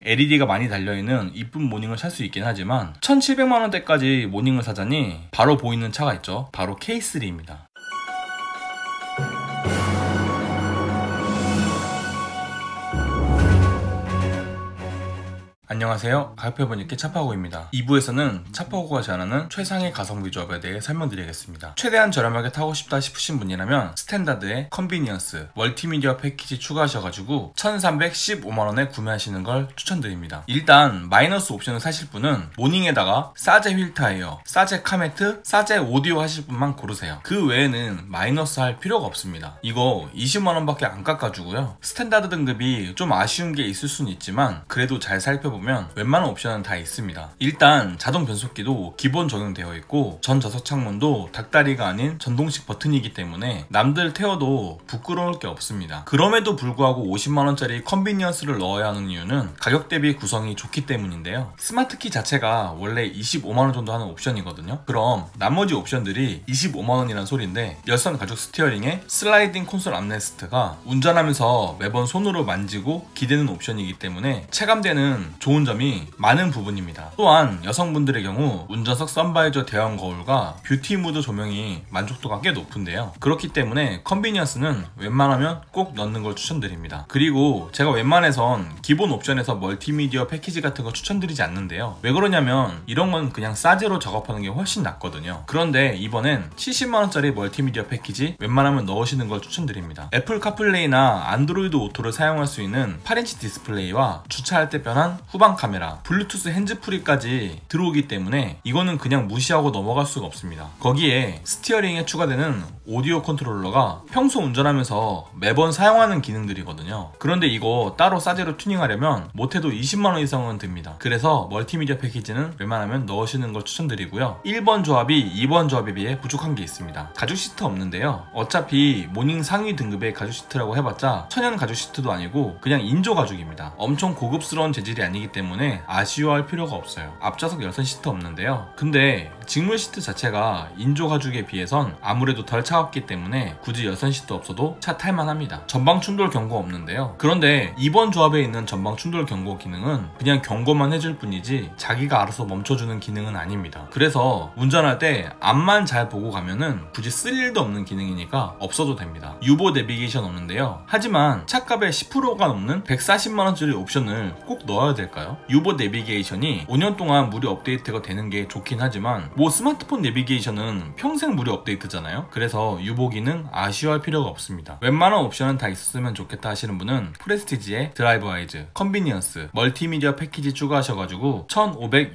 LED가 많이 달려있는 이쁜 모닝을 살 수 있긴 하지만 1700만원대까지 모닝을 사자니 바로 보이는 차가 있죠. 바로 K3입니다. 안녕하세요. 가격표본님께 차파고입니다. 2부에서는 차파고가 제안하는 최상의 가성비 조합에 대해 설명드리겠습니다. 최대한 저렴하게 타고 싶다 싶으신 분이라면 스탠다드의 컨비니언스 멀티미디어 패키지 추가하셔가지고 1315만원에 구매하시는 걸 추천드립니다. 일단 마이너스 옵션을 사실 분은 모닝에다가 사제 휠 타이어, 사제 카메트, 사제 오디오 하실 분만 고르세요. 그 외에는 마이너스 할 필요가 없습니다. 이거 20만원밖에 안 깎아주고요. 스탠다드 등급이 좀 아쉬운 게 있을 수는 있지만 그래도 잘 살펴보면 웬만한 옵션은 다 있습니다. 일단 자동 변속기도 기본 적용되어 있고 전 좌석 창문도 닭다리가 아닌 전동식 버튼이기 때문에 남들 태워도 부끄러울 게 없습니다. 그럼에도 불구하고 50만원짜리 컨비니언스를 넣어야 하는 이유는 가격 대비 구성이 좋기 때문인데요. 스마트키 자체가 원래 25만원 정도 하는 옵션이거든요. 그럼 나머지 옵션들이 25만원이란 소린데 열선 가죽 스티어링에 슬라이딩 콘솔 암레스트가 운전하면서 매번 손으로 만지고 기대는 옵션이기 때문에 체감되는 좋은 점이 많은 부분입니다. 또한 여성분들의 경우 운전석 선바이저 대형 거울과 뷰티 무드 조명이 만족도가 꽤 높은데요. 그렇기 때문에 컨비니언스는 웬만하면 꼭 넣는 걸 추천드립니다. 그리고 제가 웬만해선 기본 옵션에서 멀티미디어 패키지 같은 거 추천드리지 않는데요. 왜 그러냐면 이런 건 그냥 싸제로 작업하는 게 훨씬 낫거든요. 그런데 이번엔 70만원짜리 멀티미디어 패키지 웬만하면 넣으시는 걸 추천드립니다. 애플 카플레이나 안드로이드 오토를 사용할 수 있는 8인치 디스플레이와 주차할 때 편한 후방 카메라, 블루투스 핸즈프리까지 들어오기 때문에 이거는 그냥 무시하고 넘어갈 수가 없습니다. 거기에 스티어링에 추가되는 오디오 컨트롤러가 평소 운전하면서 매번 사용하는 기능들이거든요. 그런데 이거 따로 싸제로 튜닝하려면 못해도 20만원 이상은 듭니다. 그래서 멀티미디어 패키지는 웬만하면 넣으시는 걸 추천드리고요. 1번 조합이 2번 조합에 비해 부족한 게 있습니다. 가죽 시트 없는데요. 어차피 모닝 상위 등급의 가죽 시트라고 해봤자 천연 가죽 시트도 아니고 그냥 인조 가죽입니다. 엄청 고급스러운 재질이 아니기 때문에 아쉬워할 필요가 없어요. 앞좌석 열선 시트 없는데요. 근데 직물 시트 자체가 인조 가죽에 비해선 아무래도 덜 차갑기 때문에 굳이 열선 시트 없어도 차 탈만합니다. 전방 충돌 경고 없는데요. 그런데 이번 조합에 있는 전방 충돌 경고 기능은 그냥 경고만 해줄 뿐이지 자기가 알아서 멈춰주는 기능은 아닙니다. 그래서 운전할 때 앞만 잘 보고 가면은 굳이 쓸 일도 없는 기능이니까 없어도 됩니다. 유보 내비게이션 없는데요. 하지만 차값의 10%가 넘는 140만원짜리 옵션을 꼭 넣어야 될까요? 유보 내비게이션이 5년 동안 무료 업데이트가 되는 게 좋긴 하지만 뭐 스마트폰 내비게이션은 평생 무료 업데이트잖아요. 그래서 유보 기능 아쉬워할 필요가 없습니다. 웬만한 옵션은 다 있었으면 좋겠다 하시는 분은 프레스티지의 드라이브 와이즈, 컨비니언스, 멀티미디어 패키지 추가하셔가지고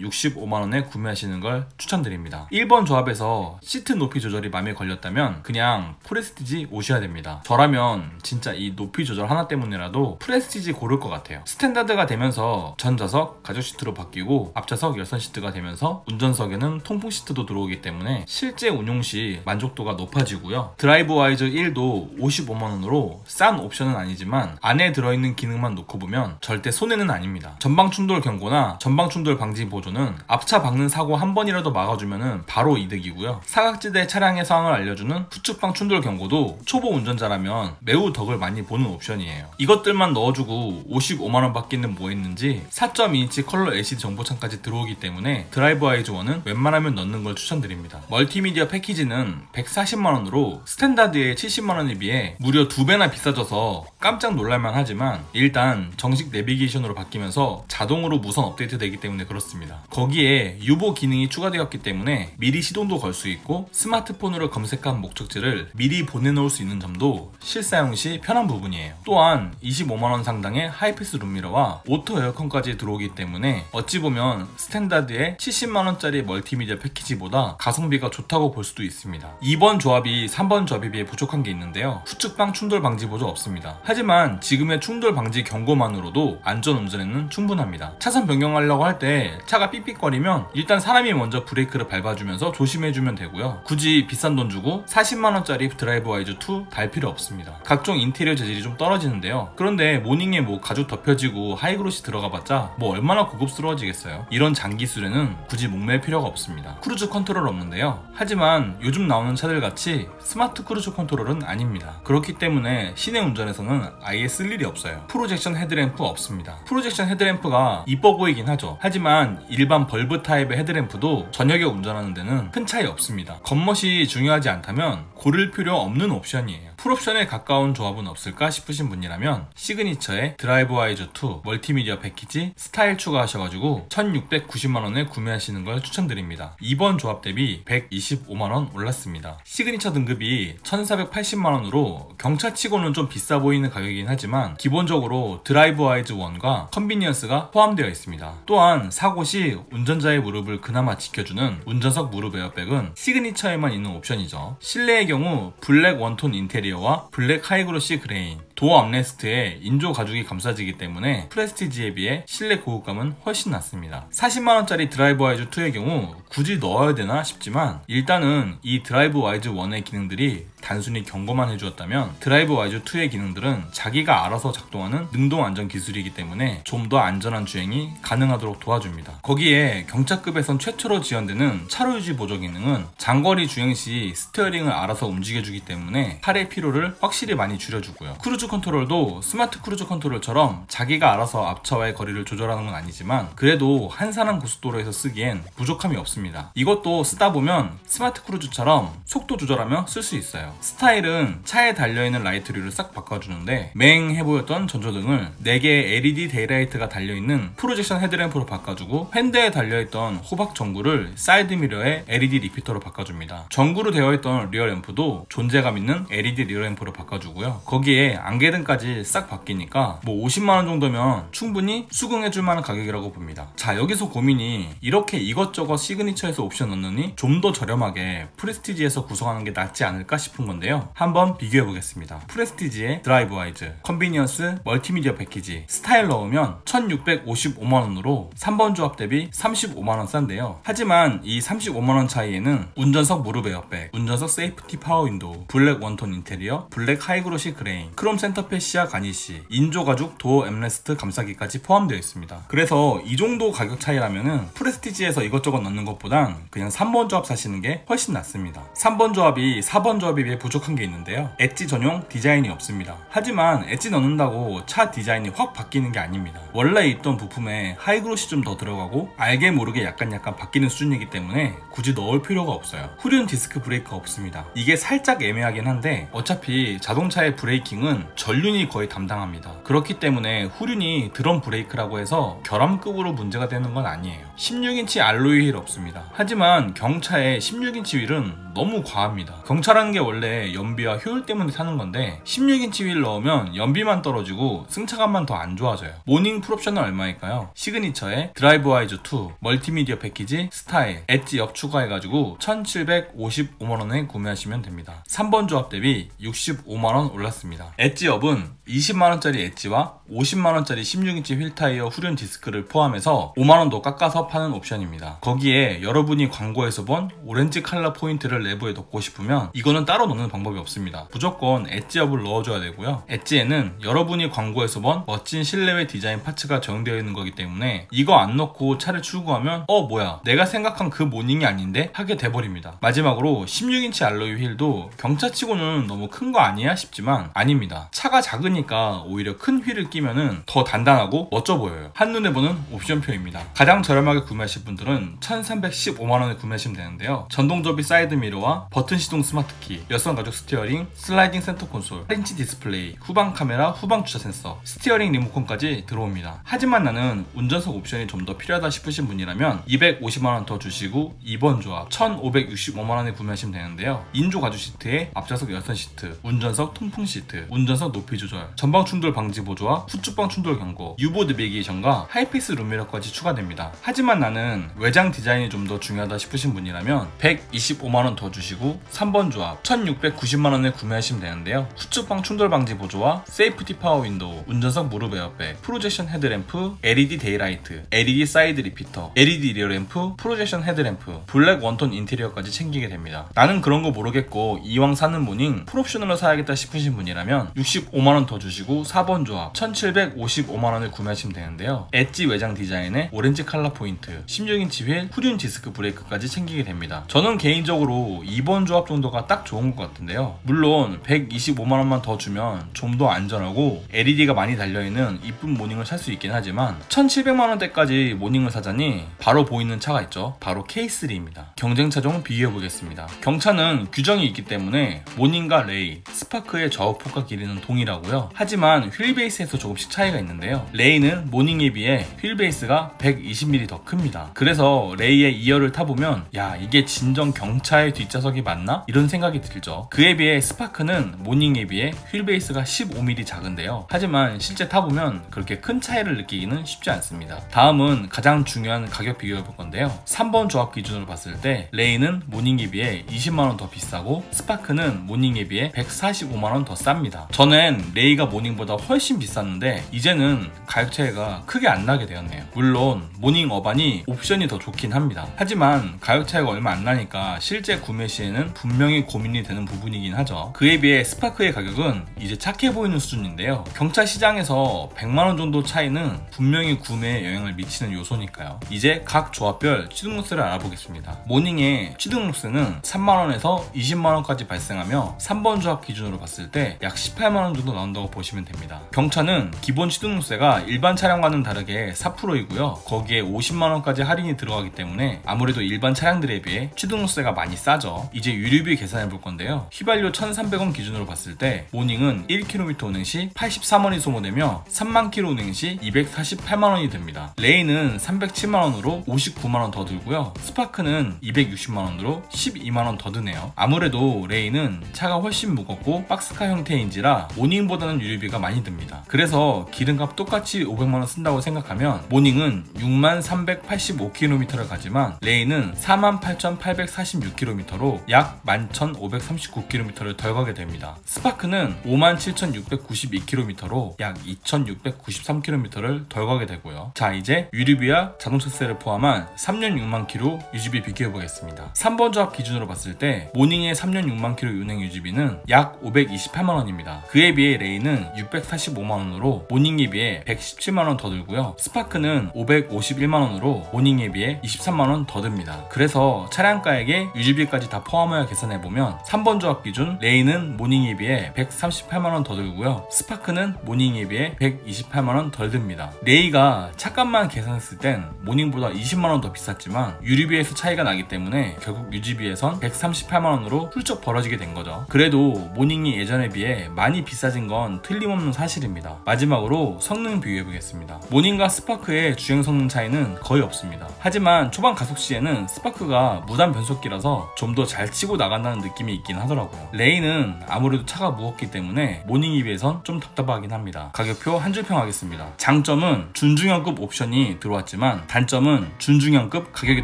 1565만원에 구매하시는 걸 추천드립니다. 1번 조합에서 시트 높이 조절이 마음에 걸렸다면 그냥 프레스티지 오셔야 됩니다. 저라면 진짜 이 높이 조절 하나 때문이라도 프레스티지 고를 것 같아요. 스탠다드가 되면서 전 좌석 가죽 시트로 바뀌고 앞좌석 열선 시트가 되면서 운전석에는 통풍 시트도 들어오기 때문에 실제 운용 시 만족도가 높아지고요. 드라이브 와이즈 1도 55만원으로 싼 옵션은 아니지만 안에 들어있는 기능만 놓고 보면 절대 손해는 아닙니다. 전방 충돌 경고나 전방 충돌 방지 보조는 앞차 박는 사고 한 번이라도 막아주면 바로 이득이고요. 사각지대 차량의 상황을 알려주는 후측방 충돌 경고도 초보 운전자라면 매우 덕을 많이 보는 옵션이에요. 이것들만 넣어주고 55만원 받기는 뭐 했는지 4.2인치 컬러 LCD 정보창까지 들어오기 때문에 드라이브 와이즈 1은 웬만하면 넣는 걸 추천드립니다. 멀티미디어 패키지는 140만원으로 스탠다드의 70만원에 비해 무려 2배나 비싸져서 깜짝 놀랄만 하지만 일단 정식 내비게이션으로 바뀌면서 자동으로 무선 업데이트 되기 때문에 그렇습니다. 거기에 유보 기능이 추가되었기 때문에 미리 시동도 걸 수 있고 스마트폰으로 검색한 목적지를 미리 보내놓을 수 있는 점도 실사용 시 편한 부분이에요. 또한 25만원 상당의 하이패스 룸미러와 오토 에어컨까지 들어오기 때문에 어찌 보면 스탠다드의 70만원짜리 멀티미디어 패키지보다 가성비가 좋다고 볼 수도 있습니다. 2번 조합이 3번 조합에 비해 부족한 게 있는데요. 후측방 충돌 방지 보조 없습니다. 하지만 지금의 충돌 방지 경고만으로도 안전운전에는 충분합니다. 차선 변경하려고 할 때 차가 삑삑거리면 일단 사람이 먼저 브레이크를 밟아주면서 조심해주면 되고요. 굳이 비싼 돈 주고 40만원짜리 드라이브 와이즈 2 달 필요 없습니다. 각종 인테리어 재질이 좀 떨어지는데요. 그런데 모닝에 뭐 가죽 덮여지고 하이그로시 들어가봤자 해봤자 뭐 얼마나 고급스러워지겠어요. 이런 장기 수레는 굳이 목맬 필요가 없습니다. 크루즈 컨트롤 없는데요. 하지만 요즘 나오는 차들 같이 스마트 크루즈 컨트롤은 아닙니다. 그렇기 때문에 시내 운전에서는 아예 쓸 일이 없어요. 프로젝션 헤드램프 없습니다. 프로젝션 헤드램프가 이뻐 보이긴 하죠. 하지만 일반 벌브 타입의 헤드램프도 저녁에 운전하는 데는 큰 차이 없습니다. 겉멋이 중요하지 않다면 고를 필요 없는 옵션이에요. 풀옵션에 가까운 조합은 없을까 싶으신 분이라면 시그니처의 드라이브와이저 2 멀티미디어 패키지 스타일 추가하셔가지고 1690만원에 구매하시는 걸 추천드립니다. 이번 조합 대비 125만원 올랐습니다. 시그니처 등급이 1480만원으로 경차치고는 좀 비싸 보이는 가격이긴 하지만 기본적으로 드라이브와이즈 1과 컨비니언스가 포함되어 있습니다. 또한 사고 시 운전자의 무릎을 그나마 지켜주는 운전석 무릎 에어백은 시그니처에만 있는 옵션이죠. 실내의 경우 블랙 원톤 인테리어와 블랙 하이그로시 그레인, 도어 암레스트에 인조 가죽이 감싸지기 때문에 프레스티지에 비해 실내 고급감은 훨씬 낮습니다. 40만원짜리 드라이브와이즈 2의 경우 굳이 넣어야 되나 싶지만 일단은 이 드라이브와이즈 1의 기능들이 단순히 경고만 해주었다면 드라이브와이즈 2의 기능들은 자기가 알아서 작동하는 능동 안전 기술이기 때문에 좀 더 안전한 주행이 가능하도록 도와줍니다. 거기에 경차급에선 최초로 지원되는 차로 유지 보조 기능은 장거리 주행 시 스티어링을 알아서 움직여주기 때문에 팔의 피로를 확실히 많이 줄여주고요. 크루즈 컨트롤도 스마트 크루즈 컨트롤처럼 자기가 알아서 앞차와의 거리를 조절하는 건 아니지만 그래도 한산한 고속도로에서 쓰기엔 부족함이 없습니다. 이것도 쓰다 보면 스마트 크루즈처럼 속도 조절하며 쓸 수 있어요. 스타일은 차에 달려있는 라이트류를 싹 바꿔주는데 맹해 보였던 전조등을 4개의 LED 데이라이트가 달려있는 프로젝션 헤드램프로 바꿔주고 핸드에 달려있던 호박 전구를 사이드미러의 LED 리피터로 바꿔줍니다. 전구로 되어있던 리어램프도 존재감 있는 LED 리어램프로 바꿔주고요. 거기에 안개등까지 싹 바뀌니까 뭐 50만원 정도면 충분히 수긍해줄 만한 가격이라고 봅니다. 자, 여기서 고민이 이렇게 이것저것 시그니처에서 옵션 넣느니 좀 더 저렴하게 프레스티지에서 구성하는 게 낫지 않을까 싶은 건데요. 한번 비교해 보겠습니다. 프레스티지의 드라이브와이즈, 컨비니언스, 멀티미디어 패키지, 스타일 넣으면 1655만원으로 3번 조합 대비 35만원 싼데요. 하지만 이 35만원 차이에는 운전석 무릎 에어백, 운전석 세이프티 파워 윈도우, 블랙 원톤 인테리어, 블랙 하이그로시 그레인, 크롬 센터패시아 가니시, 인조 가죽 도어 엠레스트 감싸기까지 포함되어 있습니다. 그래서 이 정도 가격 차이라면은 프레스티지에서 이것저것 넣는 것보단 그냥 3번 조합 사시는 게 훨씬 낫습니다. 3번 조합이 4번 조합에 비해 부족한 게 있는데요. 엣지 전용 디자인이 없습니다. 하지만 엣지 넣는다고 차 디자인이 확 바뀌는 게 아닙니다. 원래 있던 부품에 하이그로시 좀 더 들어가고 알게 모르게 약간 바뀌는 수준이기 때문에 굳이 넣을 필요가 없어요. 후륜 디스크 브레이크가 없습니다. 이게 살짝 애매하긴 한데 어차피 자동차의 브레이킹은 전륜이 거의 담당합니다. 그렇기 때문에 후륜이 드럼 브레이크라고 해서 결함급으로 문제가 되는 건 아니에요. 16인치 알로이 휠 없습니다. 하지만 경차의 16인치 휠은 너무 과합니다. 경차라는 게 원래 연비와 효율 때문에 타는 건데 16인치 휠 넣으면 연비만 떨어지고 승차감만 더 안 좋아져요. 모닝 풀옵션은 얼마일까요? 시그니처의 드라이브와이즈 2, 멀티미디어 패키지, 스타일, 엣지 업 추가해가지고 1755만원에 구매하시면 됩니다. 3번 조합 대비 65만원 올랐습니다. 엣지 업은 20만원짜리 엣지와 50만원짜리 16인치 휠 타이어 후륜 디스크를 포함해서 5만원 더 깎아서 파는 옵션입니다. 거기에 여러분이 광고에서 본 오렌지 컬러 포인트를 내부에 넣고 싶으면 이거는 따로 넣는 방법이 없습니다. 무조건 엣지업을 넣어줘야 되고요. 엣지에는 여러분이 광고에서 본 멋진 실내외 디자인 파츠가 적용되어 있는 거기 때문에 이거 안 넣고 차를 출고하면 뭐야 내가 생각한 그 모닝이 아닌데? 하게 돼버립니다. 마지막으로 16인치 알로이 휠도 경차치고는 너무 큰 거 아니야 싶지만 아닙니다. 차가 작으니까 오히려 큰 휠을 끼면은 더 단단하고 멋져 보여요. 한눈에 보는 옵션표입니다. 가장 저렴하게 구매하실 분들은 1315만원에 구매하시면 되는데요. 전동 접이 사이드 미러와 버튼 시동 스마트키, 여성 가죽 스티어링, 슬라이딩 센터 콘솔, 8인치 디스플레이, 후방 카메라, 후방 주차 센서, 스티어링 리모컨까지 들어옵니다. 하지만 나는 운전석 옵션이 좀 더 필요하다 싶으신 분이라면 250만원 더 주시고 2번 조합 1565만원에 구매하시면 되는데요. 인조 가죽 시트에 앞좌석 열선 시트, 운전석 통풍 시트, 운전석 높이 조절, 전방 충돌 방지 보조와 후측방 충돌 경고, 유보 내비게이션과 하이패스 룸미러까지 추가됩니다. 하지만 나는 외장 디자인이 좀 더 중요하다 싶으신 분이라면 125만원 더 주시고 3번 조합 1690만원에 구매하시면 되는데요. 후측방 충돌 방지 보조와 세이프티 파워 윈도우, 운전석 무릎 에어백, 프로젝션 헤드램프, LED 데이라이트, LED 사이드 리피터, LED 리어램프, 프로젝션 헤드램프, 블랙 원톤 인테리어까지 챙기게 됩니다. 나는 그런 거 모르겠고 이왕 사는 모닝 풀옵션으로 사야겠다 싶으신 분이라면 65만원 더 주시고 4번 조합 1755만원을 구매하시면 되는데요. 엣지 외장 디자인에 오렌지 컬러 포인트, 16인치 휠, 후륜 디스크 브레이크까지 챙기게 됩니다. 저는 개인적으로 2번 조합 정도가 딱 좋은 것 같은데요. 물론 125만원만 더 주면 좀 더 안전하고 LED가 많이 달려있는 이쁜 모닝을 살 수 있긴 하지만 1700만원대까지 모닝을 사자니 바로 보이는 차가 있죠. 바로 K3입니다. 경쟁차종 비교해보겠습니다. 경차는 규정이 있기 때문에 모닝과 레이, 스파크의 좌우 폭과 길이는 동일하고요. 하지만 휠베이스에서 조금씩 차이가 있는데요. 레이는 모닝에 비해 휠베이스가 120mm 더 큽니다. 그래서 레이의 2열을 타보면 야, 이게 진정 경차의 뒷좌석이 맞나? 이런 생각이 들죠. 그에 비해 스파크는 모닝에 비해 휠베이스가 15mm 작은데요. 하지만 실제 타보면 그렇게 큰 차이를 느끼기는 쉽지 않습니다. 다음은 가장 중요한 가격 비교해볼 건데요. 3번 조합 기준으로 봤을 때 레이는 모닝에 비해 20만원 더 비싸고 스파크는 모닝에 비해 145만원 더 쌉니다. 전엔 레이가 모닝보다 훨씬 비쌌는데 이제는 가격 차이가 크게 안 나게 되었네요. 물론 모닝 어반이 옵션이 더 좋긴 합니다. 하지만 가격 차이가 얼마 안 나니까 실제 구매 시에는 분명히 고민이 되는 부분이긴 하죠. 그에 비해 스파크의 가격은 이제 착해 보이는 수준인데요. 경차 시장에서 100만원 정도 차이는 분명히 구매에 영향을 미치는 요소니까요. 이제 각 조합별 취등로스를 알아보겠습니다. 모닝의 취등로스는 3만원에서 20만원까지 발생하며 3번 조합 기준으로 봤을 때 약 18만원 정도 나온다고 보시면 됩니다. 경차는 기본 취등로세가 일반 차량과는 다르게 4%이고요. 거기에 50만원까지 할인이 들어가기 때문에 아무래도 일반 차량들에 비해 취등로세가 많이 싸죠. 이제 유류비 계산해 볼 건데요. 휘발유 1300원 기준으로 봤을 때 모닝은 1km 운행 시 83원이 소모되며 3만km 운행 시 248만원이 듭니다. 레이는 307만원으로 59만원 더 들고요. 스파크는 260만원으로 12만원 더 드네요. 아무래도 레이는 차가 훨씬 무겁고 박스카 형태인지라 모닝보다는 유류비가 많이 듭니다. 그래서 기름값 똑같이 500만원 쓴다고 생각하면 모닝은 6385km를 가지만 레이는 48,846km로 약 11,539km를 덜 가게 됩니다. 스파크는 57,692km로 약 2,693km를 덜 가게 되고요. 자, 이제 유류비와 자동차세를 포함한 3년 6만 km 유지비 비교해보겠습니다. 3번 조합 기준으로 봤을 때 모닝의 3년 6만 km 운행 유지비는 약 528만원입니다. 그에 비해 레이는 645만원으로 모닝에 비해 117만원 더 들고요. 스파크는 551만원으로 모닝에 비해 23만원 더 듭니다. 그래서 차량가액에 유지비까지 다 포함하여 계산해보면 3번 조합 기준 레이는 모닝에 비해 138만원 더 들고요. 스파크는 모닝에 비해 128만원 덜 듭니다. 레이가 차값만 계산했을 땐 모닝보다 20만원 더 비쌌지만 유류비에서 차이가 나기 때문에 결국 유지비에선 138만원으로 훌쩍 벌어지게 된 거죠. 그래도 모닝이 예전에 비해 많이 비싸진 건 틀림없는 사실입니다. 마지막으로 성능 비교해보겠습니다. 모닝과 스파크의 주행 성능 차이는 거의 없습니다. 하지만 초반 가속 시에는 스파크가 무단 변속기라서 좀 더 잘 치고 나간다는 느낌이 있긴 하더라고요. 레이는 아무래도 차가 무겁기 때문에 모닝에 비해선 좀 답답하긴 합니다. 가격표 한 줄평 하겠습니다. 장점은 준중형급 옵션이 들어왔지만 단점은 준중형급 가격이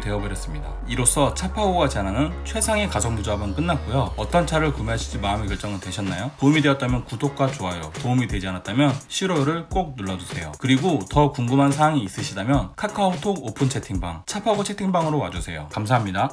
되어버렸습니다. 이로써 차파고가 제안하는 최상의 가성비 조합은 끝났고요. 어떤 차를 구매하실지 마음의 결정은 되셨나요? 도움이 되었다면 구독과 좋아요, 도움이 되지 않았다면 싫어요를 꼭 눌러주세요. 그리고 더 궁금한 사항이 있으시다면 카카오톡 오픈 채팅방, 차파고 채팅방으로 와주세요. 감사합니다.